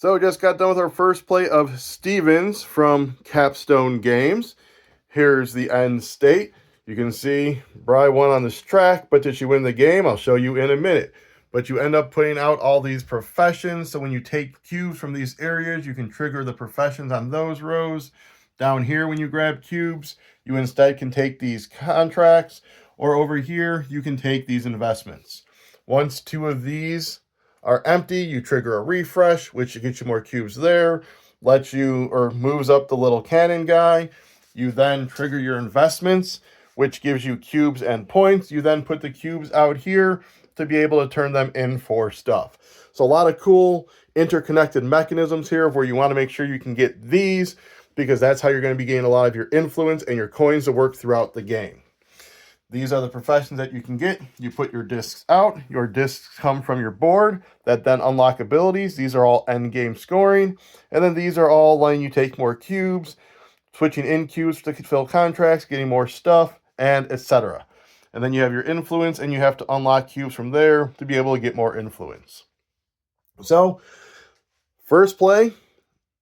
So just got done with our first play of Stevens from Capstone Games. Here's the end state. You can see Bri won on this track, but did she win the game? I'll show you in a minute. But you end up putting out all these professions, so when you take cubes from these areas, you can trigger the professions on those rows. Down here, when you grab cubes, you instead can take these contracts, or over here, you can take these investments. Once two of these are empty, you trigger a refresh, which gets you more cubes there, lets you, or moves up the little cannon guy. You then trigger your investments, which gives you cubes and points. You then put the cubes out here to be able to turn them in for stuff. So a lot of cool interconnected mechanisms here where you want to make sure you can get these, because that's how you're going to be gaining a lot of your influence and your coins to work throughout the game. These are the professions that you can get. You put your discs out. Your discs come from your board that then unlock abilities. These are all end game scoring. And then these are all letting you take more cubes, switching in cubes to fill contracts, getting more stuff, and etc. And then you have your influence, and you have to unlock cubes from there to be able to get more influence. So, first play,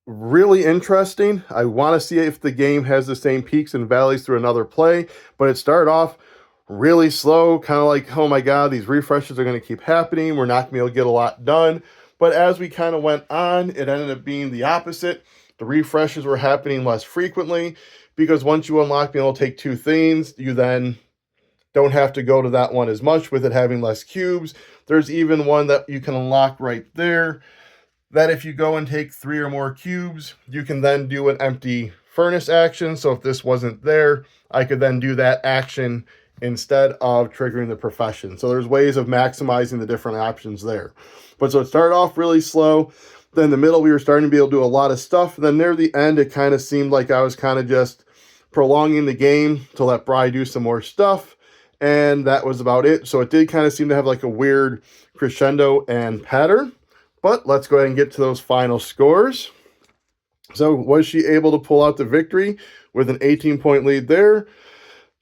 really interesting. I want to see if the game has the same peaks and valleys through another play, but it started off really slow, kind of like, oh my god, these refreshes are going to keep happening, we're not going to be able to get a lot done. But as we kind of went on, it ended up being the opposite. The refreshes were happening less frequently, because once you unlock being able to take two things, you then don't have to go to that one as much with it having less cubes. There's even one that you can unlock right there, that if you go and take 3 or more cubes, you can then do an empty furnace action. So if this wasn't there, I could then do that action instead of triggering the profession. So there's ways of maximizing the different options there. But so it started off really slow. Then in the middle, we were starting to be able to do a lot of stuff. And then near the end, it kind of seemed like I was kind of just prolonging the game to let Bri do some more stuff. And that was about it. So it did kind of seem to have like a weird crescendo and pattern. But let's go ahead and get to those final scores. So was she able to pull out the victory with an 18-point lead there?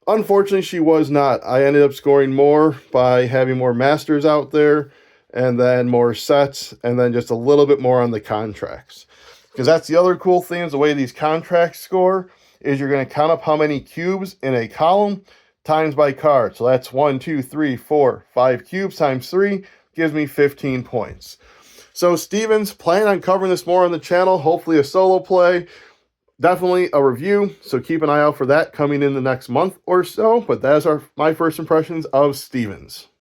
Unfortunately, she was not. I ended up scoring more by having more masters out there, and then more sets, and then just a little bit more on the contracts. Because that's the other cool thing, is the way these contracts score is you're going to count up how many cubes in a column times by card. So that's 1, 2, 3, 4, 5 cubes times 3 gives me 15 points. So Stevens, plan on covering this more on the channel, hopefully a solo play. Definitely a review, so keep an eye out for that coming in the next month or so. But that is my first impressions of Stevens.